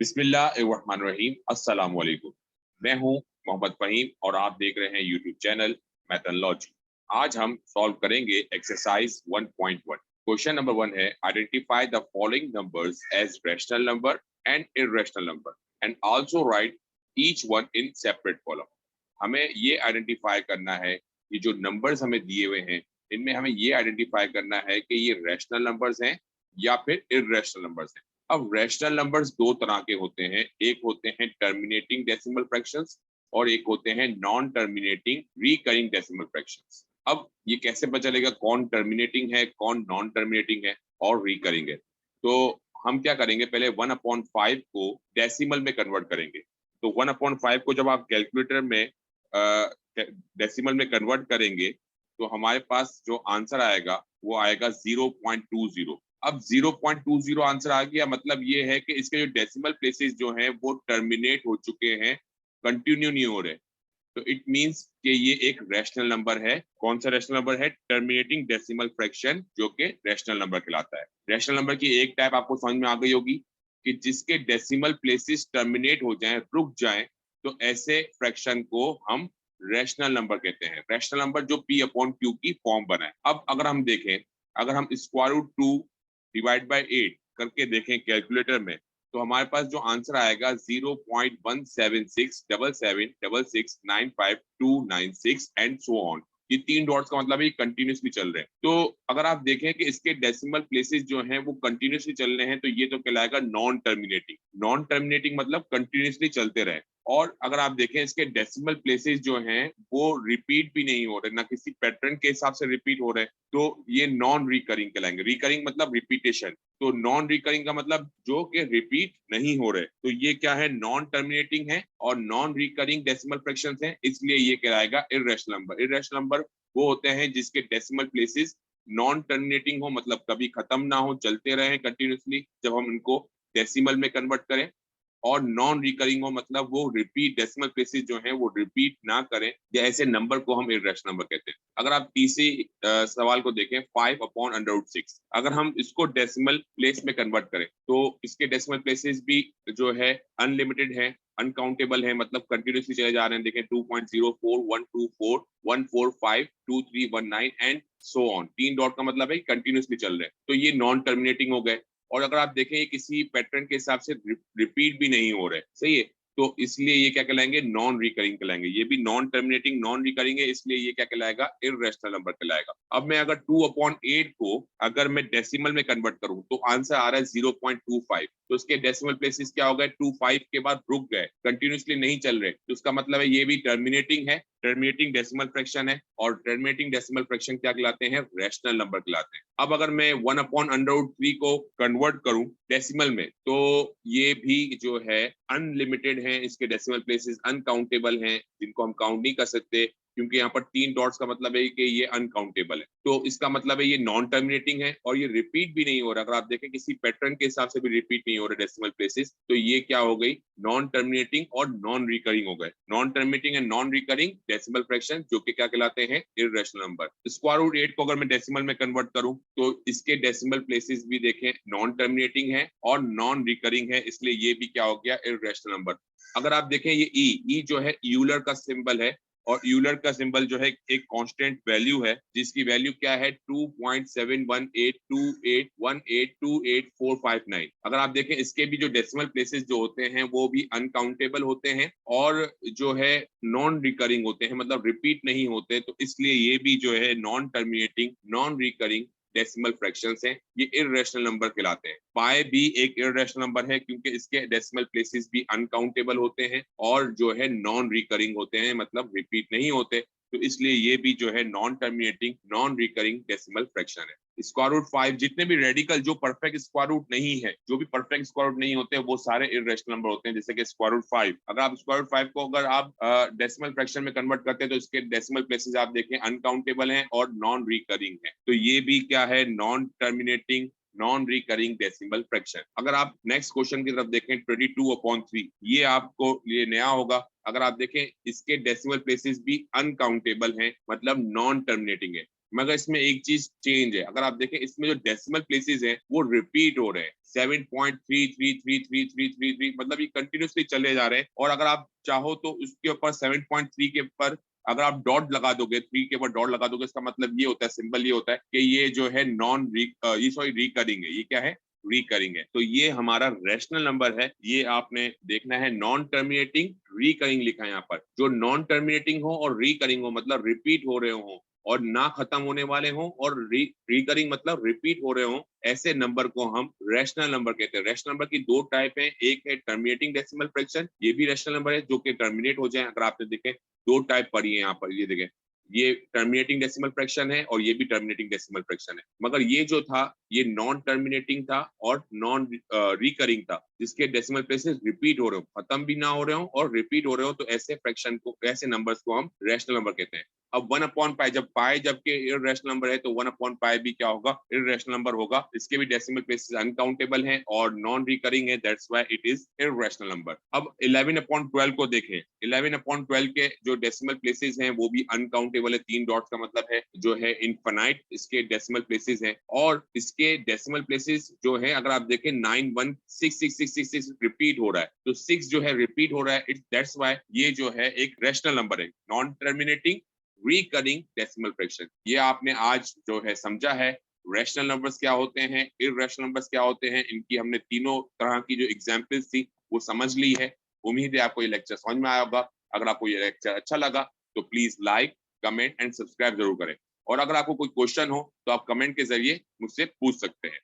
बिस्मिल्लाहिर्रहमानिर्रहीम। अस्सलाम वालेकुम। मैं हूं मोहम्मद फहीम और आप देख रहे हैं यूट्यूब चैनल मैथनलॉजी। आज हम सॉल्व करेंगे एक्सरसाइज 1.1। क्वेश्चन नंबर 1 है, identify the following numbers as rational number and irrational number and also write each one in separate column. हमें ये आइडेंटिफाई करना है कि जो नंबर्स हमें दिए हुए हैं इनमें हमें ये आइडेंटिफाई करना है कि ये रैशनल नंबर्स हैं या फिर इररेशनल नंबर्स हैं। अब रैशनल नंबर्स दो तरह के होते हैं, एक होते हैं टर्मिनेटिंग डेसिमल फ्रैक्शंस और एक होते हैं non terminating recurring decimal fractions. अब ये कैसे पता चलेगा कौन टर्मिनेटिंग है, कौन नॉन टर्मिनेटिंग है और रिकरिंग है? तो हम क्या करेंगे, पहले 1/5 को डेसिमल में कन्वर्ट करेंगे। तो 1/5 को जब आप कैलकुलेटर में डेसिमल में कन्वर्ट करेंगे तो हमारे पास जो आंसर आएगा वो आएगा 0.20। अब 0.20 आंसर आ गया, मतलब ये है कि इसके जो डेसिमल प्लेसेस जो हैं वो टर्मिनेट हो चुके हैं, कंटिन्यू नहीं हो रहे। तो इट मींस कि ये एक रैशनल नंबर है। कौन सा रैशनल नंबर है? टर्मिनेटिंग डेसिमल फ्रैक्शन, जो कि रैशनल नंबर कहलाता है। रैशनल नंबर की एक टाइप आपको समझ में आ गई होगी कि जिसके डेसिमल प्लेसेस टर्मिनेट हो जाएं, रुक जाएं, तो ऐसे फ्रैक्शन को हम रैशनल नंबर कहते हैं। रैशनल नंबर जो P/Q की फॉर्म बनाए। अब अगर हम देखें, अगर हम स्क्वायर रूट 2 डिवाइड बाय 8 करके देखें कैलकुलेटर में, तो हमारे पास जो आंसर आएगा 0.176776695 एंड सो ऑन। ये 3 डॉट्स का मतलब है कंटिन्यूसली चल रहे हैं। तो अगर आप देखें कि इसके डेसिमल प्लेसेस जो हैं वो कंटिन्यूसली चल रहे हैं, तो ये तो कहलाएगा नॉन टर्मिनेटिंग। नॉन टर्मिनेटिंग मतलब कंटिन्यूसली चलते रहे। और अगर आप देखें इसके डेसिमल प्लेसेस जो हैं वो रिपीट भी नहीं हो रहे, ना किसी पैटर्न के हिसाब से रिपीट हो रहे, तो ये नॉन रिकरिंग कहलाएंगे। रिकरिंग मतलब रिपीटेशन, तो नॉन रिकरिंग का मतलब जो कि रिपीट नहीं हो रहे। तो ये क्या है? नॉन टर्मिनेटिंग है और नॉन रिकरिंग डेसिमल फ्रैक्शंस हैं, इसलिए ये कहलाएगा इररेशनल नंबर। इररेशनल नंबर वो होते हैं जिसके डेसिमल प्लेसेस नॉन टर्मिनेटिंग हो, मतलब कभी खत्म ना हो, चलते रहे कंटिन्यूसली जब हम इनको डेसिमल में कन्वर्ट करें, और नॉन रिकरिंग हो मतलब वो रिपीट, डेसिमल प्लेसेस जो हैं वो रिपीट ना करें, या ऐसे नंबर को हम इररेशनल नंबर कहते हैं। अगर आप तीसरी सवाल को देखें, 5/√6, अगर हम इसको डेसिमल प्लेस में कन्वर्ट करें तो इसके डेसिमल प्लेसेस भी जो है अनलिमिटेड है, अनकाउंटेबल है, मतलब कंटिन्यूसली चले जा रहे हैं। देखें 2.04 124 145 2319 एंड सो ऑन। 3 डॉट का मतलब है कंटिन्यूसली चल रहे हैं, तो ये नॉन टर्मिनेटिंग हो गए। और अगर आप देखें ये किसी पैटर्न के हिसाब से रिपीट भी नहीं हो रहे, सही है, तो इसलिए ये क्या कहलाएंगे? नॉन रिकरिंग कहलाएंगे। ये भी नॉन टर्मिनेटिंग, नॉन रिकरिंग है, इसलिए ये क्या कहलाएगा? इररेशनल नंबर कहलाएगा। अब मैं अगर 2/8 को अगर मैं डेसिमल में कन्वर्ट करूं तो आंसर आ रहा है 0.25। तो इसके डेसिमल प्लेसेस क्या हो गए? 25 के बाद रुक गए, कंटिन्यूसली नहीं चल रहे, तो उसका मतलब है ये भी टर्मिनेटिंग है, टर्मिनेटिंग डेसिमल फ्रैक्शन है। और टर्मिनेटिंग डेसिमल फ्रैक्शन क्या कहलाते हैं? रैशनल नंबर कहलाते हैं। अब अगर मैं 1/√3 को कन्वर्ट करूं डेसिमल में, तो ये भी जो है अनलिमिटेड है, इसके डेसिमल प्लेसेस अनकाउंटेबल हैं, जिनको हम काउंट नहीं कर सकते, क्योंकि यहाँ पर 3 डॉट्स का मतलब है कि ये अनकाउंटेबल है। तो इसका मतलब है ये नॉन टर्मिनेटिंग है और ये रिपीट भी नहीं हो रहा। अगर आप देखें किसी पैटर्न के हिसाब से भी रिपीट नहीं हो रहे डेसिमल प्लेसेस, तो ये क्या हो गई? नॉन टर्मिनेटिंग और नॉन रिकरिंग हो गए। Non terminating and non recurring decimal fraction, जो कि क्या कहलाते हैं? Irrational number. स्क्वायर रूट 8 को अगर मैं डेसिमल में कन्वर्ट करूं तो इसके डेसिमल प्लेसेस भी देखें नॉन टर्मिनेटिंग है और नॉन रिकरिंग है, इसलिए ये भी क्या हो गया? Irrational number. अगर आप देखें ये ई जो है यूलर का सिंबल है, और यूलर का सिंबल जो है एक कांस्टेंट वैल्यू है, जिसकी वैल्यू क्या है? 2.7182818284459। अगर आप देखें इसके भी जो डेसिमल प्लेसेस जो होते हैं वो भी अनकाउंटेबल होते हैं और जो है नॉन रिकरिंग होते हैं, मतलब रिपीट नहीं होते, तो इसलिए ये भी जो है non terminating, non recurring decimal fractions हैं, ये इररेशनल नंबर कहलाते हैं। पाई भी एक इररेशनल नंबर है क्योंकि इसके डेसिमल प्लेसेस भी अनकाउंटेबल होते हैं और जो है नॉन रिकरिंग होते हैं, मतलब रिपीट नहीं होते, तो इसलिए ये भी जो है non terminating, non recurring decimal fraction है। स्क्वायर रूट 5, जितने भी रेडिकल जो परफेक्ट स्क्वायर रूट नहीं है, जो भी परफेक्ट स्क्वायर रूट नहीं होते, वो सारे इररेशनल नंबर होते हैं। जैसे कि स्क्वायर रूट 5, अगर आप स्क्वायर रूट 5 को अगर आप डेसिमल फ्रैक्शन में कन्वर्ट करते हैं तो इसके डेसिमल प्लेसेस आप देखें अनकाउंटेबल हैं और नॉन रिकरिंग है, तो ये भी क्या है? Non terminating, non recurring decimal fraction. अगर आप नेक्स्ट क्वेश्चन की तरफ देखें 22/3, ये आपको ये नया होगा। अगर आप देखें इसके डेसिमल प्लेसेस भी अनकाउंटेबल हैं, मतलब नॉन टर्मिनेटिंग है। मगर इसमें एक चीज चेंज है, अगर आप देखें इसमें जो डेसिमल प्लेसेस हैं वो रिपीट हो रहे हैं 7.33333333, मतलब ये कंटिन्यूसली चले जा रहे हैं। और अगर आप चाहो तो उसके ऊपर 7.3 के ऊपर अगर आप डॉट लगा दोगे, 3 के ऊपर डॉट लगा दोगे, इसका मतलब ये होता है, सिंबल ये होता है कि ये जो है रिकरिंग है। ये क्या है? रिकरिंग है। तो ये हमारा रैशनल नंबर है। ये आपने देखना है, नॉन टर्मिनेटिंग रिकरिंग लिखा है यहाँ पर। जो नॉन टर्मिनेटिंग हो और रिकरिंग हो मतलब रिपीट हो रहे हो और ना खत्म होने वाले हों, और रिकरिंग मतलब रिपीट हो रहे हों, ऐसे नंबर को हम रैशनल नंबर कहते हैं। रैशनल नंबर की दो टाइप है, एक है टर्मिनेटिंग डेसिमल फ्रैक्शन, ये भी रैशनल नंबर है जो कि टर्मिनेट हो जाए। अगर आपने देखें दो टाइप पढ़ी है यहाँ पर, ये देखें, ये टर्मिनेटिंग डेसिमल फ्रैक्शन है और ये भी टर्मिनेटिंग डेसिमल फ्रैक्शन है। मगर ये जो था ये नॉन टर्मिनेटिंग था और नॉन रिकरिंग था, जिसके डेसिमल प्लेसेस रिपीट हो रहे हो, खत्म भी ना हो रहे हो और रिपीट हो रहे हो, तो ऐसे फ्रैक्शन को, ऐसे नंबर्स को हम रैशनल नंबर कहते हैं। अब 1/π, जब पाई जबकि इररेशनल नंबर है तो 1/π भी क्या होगा? इररेशनल नंबर होगा। इसके भी डेसिमल प्लेसेस अनकाउंटेबल हैं और नॉन रिकरिंग है, that's why it is irrational number. अब 11/12 को देखें, 11/12 के जो डेसिमल प्लेसेस हैं वो भी अनकाउंटेबल है, 3 डॉट्स का मतलब है जो है इनफाइनाइट इसके डेसिमल प्लेसेस हैं। और इसके डेसिमल प्लेसेस जो है अगर आप देखें 916666 रिपीट हो रहा है, तो 6 जो है रिपीट हो रहा है, इट्स दैट्स व्हाई ये जो है एक रैशनल नंबर है, non terminating recurring decimal fraction. ये आपने आज जो है समझा है, रैशनल नंबर्स क्या होते हैं, इररेशनल नंबर्स क्या होते हैं, इनकी हमने तीनों तरह की जो एग्जांपल्स थी वो समझ ली है। उम्मीद है आपको ये लेक्चर समझ में आया होगा। अगर आपको ये लेक्चर अच्छा लगा तो please like, comment and subscribe जरूर करें। और अगर आपको कोई क्वेश्चन हो तो आप कमेंट के जरिए मुझसे पूछ सकते हैं।